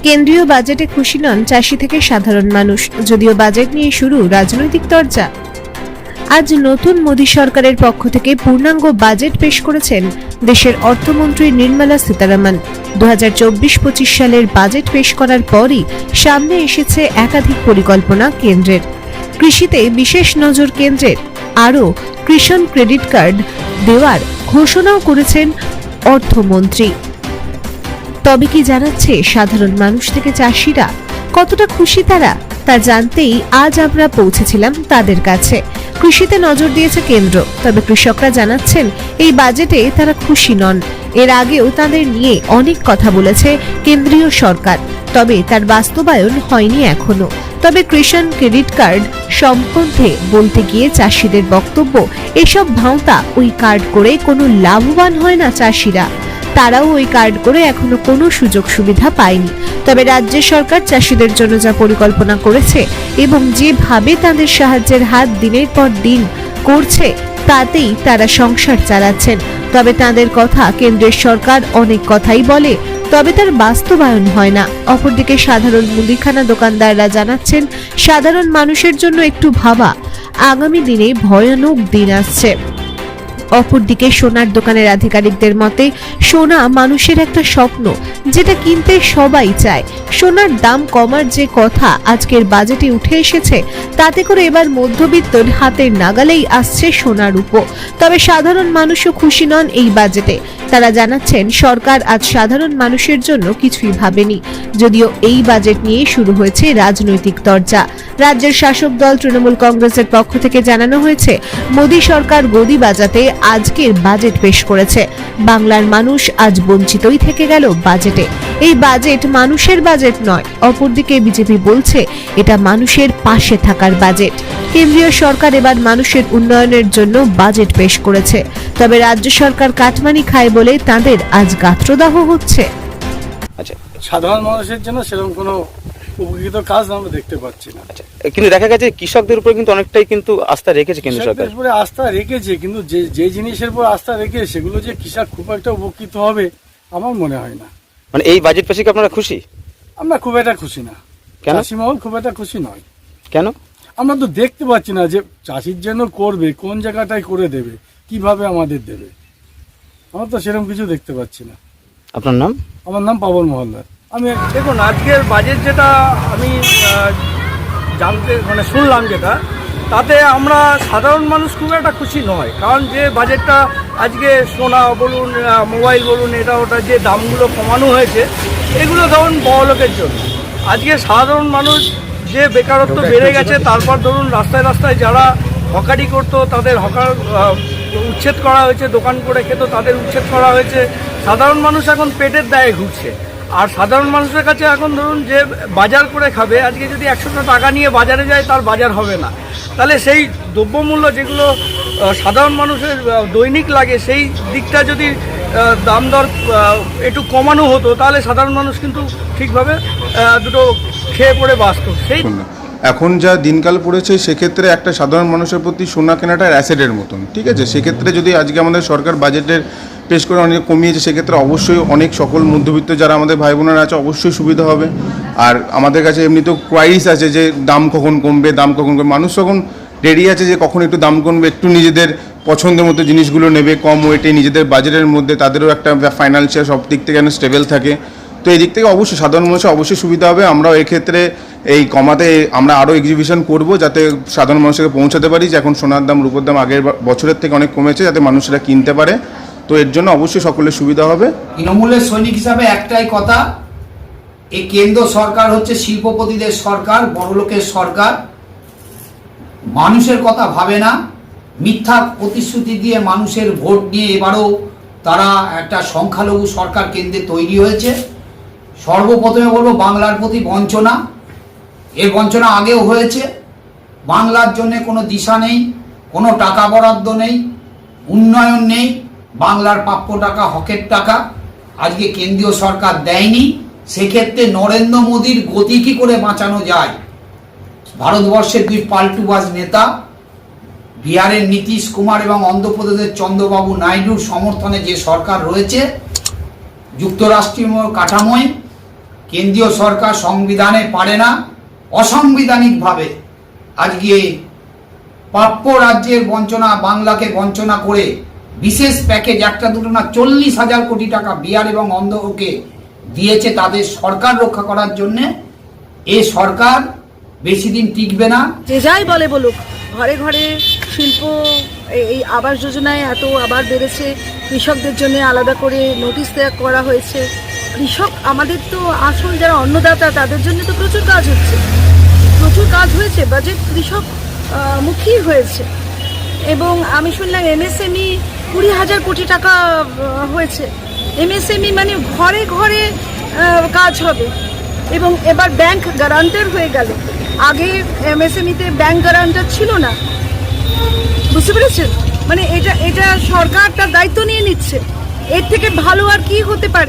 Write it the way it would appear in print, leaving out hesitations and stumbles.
কেন্দ্রীয় বাজেটে খুশি নন চাষি থেকে সাধারণ মানুষ, যদিও বাজেট নিয়ে শুরু রাজনৈতিক চর্চা। আজ নতুন মোদী সরকারের পক্ষ থেকে পূর্ণাঙ্গ বাজেট পেশ করেছেন দেশের অর্থমন্ত্রী নির্মলা সীতারামন। 2024-25 সালের বাজেট পেশ করার পরই সামনে এসেছে একাধিক পরিকল্পনা কেন্দ্রের। কৃষিতে বিশেষ নজর কেন্দ্রের, আরও কৃষক ক্রেডিট কার্ড দেওয়ার ঘোষণাও করেছেন অর্থমন্ত্রী। তবে কি জানাচ্ছে সাধারণ মানুষ থেকে চাষিরা? কতটা খুশি তারা? তা জানতেই আজ আমরা পৌঁছেছিলাম তাদের কাছে। কৃষিতে নজর দিয়েছে কেন্দ্র, তবে কৃষকরা জানাচ্ছেন এই বাজেটে তারা খুশি নন। এর আগেও তাদের নিয়ে অনেক কথা বলেছে কেন্দ্রীয় সরকার, তবে তার বাস্তবায়ন হয়নি এখনো। তবে কৃষক ক্রেডিট কার্ড সম্বন্ধে বলতে গিয়ে চাষিদের বক্তব্য, এসব ভাঁওতা ওই কার্ড করে কোনো লাভবান হয় না চাষিরা। তারাও ওই কার্ড করে এখনো কোনো সুযোগ সুবিধা পায়নি। তবে রাজ্য সরকার চাষিদের জন্য যা পরিকল্পনা করেছে এবং যেভাবে তাদের সাহায্যের হাত দিনের পর দিন করছে, তাতেই তারা সংসার চালাচ্ছেন। তবে তাদের কথা কেন্দ্রের সরকার অনেক কথাই বলে, তবে তার বাস্তবায়ন হয় না। অপরদিকে সাধারণ মুদিখানা দোকানদাররা জানাচ্ছেন সাধারণ মানুষের জন্য একটু ভাবা, আগামী দিনে ভয়ানক দিন আসছে। অপরদিকে সোনার দোকানের আধিকারিকদের মতে সোনা মানুষের একটা স্বপ্ন, যেটা কিনতে সবাই চায়। সোনার দাম কমার যে কথা আজকের বাজেটে উঠে এসেছে, তাতে করে এবার মধ্যবিত্তর হাতের নাগালেই আসছে সোনার রূপো। তবে সাধারণ মানুষও খুশি নন এই বাজেটে। তারা জানাচ্ছেন সরকার আজ সাধারণ মানুষের জন্য কিছুই ভাবেনি। যদিও এই বাজেট নিয়ে শুরু হয়েছে রাজনৈতিক চর্চা। রাজ্যের শাসক দল তৃণমূল কংগ্রেসের পক্ষ থেকে জানানো হয়েছে মোদী সরকার গদি বাজাতে আজকের বাজেট পেশ করেছে। বাংলার মানুষ আজ বঞ্চিতই থেকে গেল বাজেটে। এই বাজেট মানুষের বাজেট নয়। অপরদিকে বিজেপি বলছে এটা মানুষের পাশে থাকার বাজেট। কেন্দ্রীয় সরকার এবার মানুষের উন্নয়নের জন্য বাজেট পেশ করেছে, তবে রাজ্য সরকার কাটমানি খায় বলে তাদের আজ গাত্রদাহ হচ্ছে। আচ্ছা, সাধারণ মানুষের জন্য সেরকম কোনো উপকৃত কাজ আমরা দেখতে পাচ্ছি না। আচ্ছা, কিন্তু দেখা গেছে কৃষকদের উপর কিন্তু অনেকটাই কিন্তু আস্থা রেখেছে কেন্দ্র সরকার। কৃষকদের উপরে আস্থা রেখেছে, কিন্তু যে জিনিসের উপর আস্থা রেখে সেগুলো যে কৃষক খুব একটা উপকৃত হবে আমার মনে হয় না। মানে এই বাজেট পেশে কি আপনারা খুশি? আমরা খুব একটা খুশি না। কেন? চাষিমহল খুব একটা খুশি নয়। কেন? আমরা তো দেখতে পাচ্ছি না যে চাষির জন্য করবে, কোন জায়গাটায় করে দেবে, কিভাবে আমাদের দেবে। আমরা তো সেরকম কিছু দেখতে পাচ্ছি না। আপনার নাম? আমার নাম পাবন মহল্লার। আমি দেখুন, আজকের বাজেট যেটা আমি শুনলাম যেটা, তাতে আমরা সাধারণ মানুষ খুব একটা খুশি নয়। কারণ যে বাজেটটা আজকে সোনা বলুন, মোবাইল বলুন, এটা ওটা যে দামগুলো কমানো হয়েছে, এগুলো ধরুন বড়লোকের জন্য। আজকে সাধারণ মানুষ যে বেকারত্ব বেড়ে গেছে, তারপর ধরুন রাস্তায় রাস্তায় যারা হকারি করতো তাদের হকার উচ্ছেদ করা হয়েছে, দোকান করে খেত তাদের উচ্ছেদ করা হয়েছে। সাধারণ মানুষ এখন পেটের দায়ে ঘুরছে। আর সাধারণ মানুষের কাছে এখন ধরুন যে বাজার করে খাবে, আজকে যদি 100 টাকা নিয়ে বাজারে যায় তার বাজার হবে না। তাহলে সেই দ্রব্যমূল্য যেগুলো সাধারণ মানুষের দৈনিক লাগে, সেই দিকটা যদি দাম দর একটু কমানো হতো, তাহলে সাধারণ মানুষ কিন্তু ঠিকভাবে দুটো খেয়ে পড়ে বাঁচত। সেই এখন যা দিনকাল পড়েছে, সেক্ষেত্রে একটা সাধারণ মানুষের প্রতি সোনা কেনাটা অ্যাসেটের মতন, ঠিক আছে? সেক্ষেত্রে যদি আজকে আমাদের সরকার বাজেটের পেশ করে অনেক কমিয়েছে, সেক্ষেত্রে অবশ্যই অনেক সকল মধ্যবিত্ত যারা আমাদের ভাই বোনেরা আছে অবশ্যই সুবিধা হবে। আর আমাদের কাছে এমনিতেও ক্রাইস আছে যে দাম কখন কমবে, দাম কখন কমবে। মানুষ তখন রেডি আছে যে কখন একটু দাম কমবে, একটু নিজেদের পছন্দের মতো জিনিসগুলো নেবে কম ওয়েটে, নিজেদের বাজেটের মধ্যে। তাদেরও একটা ফাইন্যান্সিয়াল সব দিক থেকে যেন স্টেবল থাকে। তো এই দিক থেকে অবশ্যই সাধারণ মানুষের অবশ্যই সুবিধা হবে। আমরাও এক্ষেত্রে এই কমাতে আমরা আরও এক্সিবিশন করব, যাতে সাধারণ মানুষকে পৌঁছাতে পারি যে এখন সোনার দাম, রূপোর দাম আগের বছরের থেকে অনেক কমেছে, যাতে মানুষেরা কিনতে পারে। তো এর জন্য অবশ্যই সকলের সুবিধা হবে। তৃণমূলের সৈনিক হিসাবে একটাই কথা, এই কেন্দ্র সরকার হচ্ছে শিল্পপতিদের সরকার, বড়লোকের সরকার। মানুষের কথা ভাবে না, মিথ্যা প্রতিশ্রুতি দিয়ে মানুষের ভোট নিয়ে এবারও তারা একটা সংখ্যালঘু সরকার কেন্দ্রে তৈরি হয়েছে। সর্বপ্রথমে বলবো, বাংলার প্রতি বঞ্চনা। এই বঞ্চনা আগেও হয়েছে। বাংলার জন্য কোনো দিশা নেই, কোনো টাকা বরাদ্দ নেই, উন্নয়ন নেই। বাংলার প্রাপ্য টাকা, হকের টাকা আজকে কেন্দ্রীয় সরকার দেয়নি। সেক্ষেত্রে নরেন্দ্র মোদীর গতি কী করে বাঁচানো যায়? ভারতবর্ষের দুই পাল্টুবাজ নেতা বিহারের নীতিশ কুমার এবং অন্ধ্রপ্রদেশের চন্দ্রবাবু নাইডুর সমর্থনে যে সরকার রয়েছে, যুক্তরাষ্ট্রীয় কাঠামোয় কেন্দ্রীয় সরকার সংবিধানে পারে না, অসাংবিধানিকভাবে আজকে প্রাপ্য রাজ্যের বঞ্চনা, বাংলাকে বঞ্চনা করে বিশেষ প্যাকেজ একটা দুটো না 40,000 কোটি টাকা বিহার এবং অন্ধ্রকে দিয়েছে তাদের সরকার রক্ষা করার জন্যে। এই সরকার বেশি দিন টিকবে না। যে যাই বলে বলুক, ঘরে ঘরে শিল্প, এই আবাস যোজনায় এত আবার বেড়েছে, কৃষকদের জন্য আলাদা করে নোটিশ দেওয়া করা হয়েছে। কৃষক আমাদের তো আসল যারা অন্নদাতা, তাদের জন্য তো প্রচুর কাজ হচ্ছে, প্রচুর কাজ হয়েছে, বাজেট কৃষক মুখী হয়েছে। এবং আমি শুনলাম এমএসএমই 20,000 কোটি টাকা হয়েছে। এমএসএমই মানে ঘরে ঘরে কাজ হবে। এবং এবার ব্যাংক গ্যারান্টার হয়ে গেল, আগে এমএসএমইতে ব্যাংক গ্যারান্টার ছিল না, বুঝতে পেরেছেন? মানে এটা সরকার তার দায়িত্ব নিয়ে নিচ্ছে। এর থেকে ভালো আর কি হতে পারে?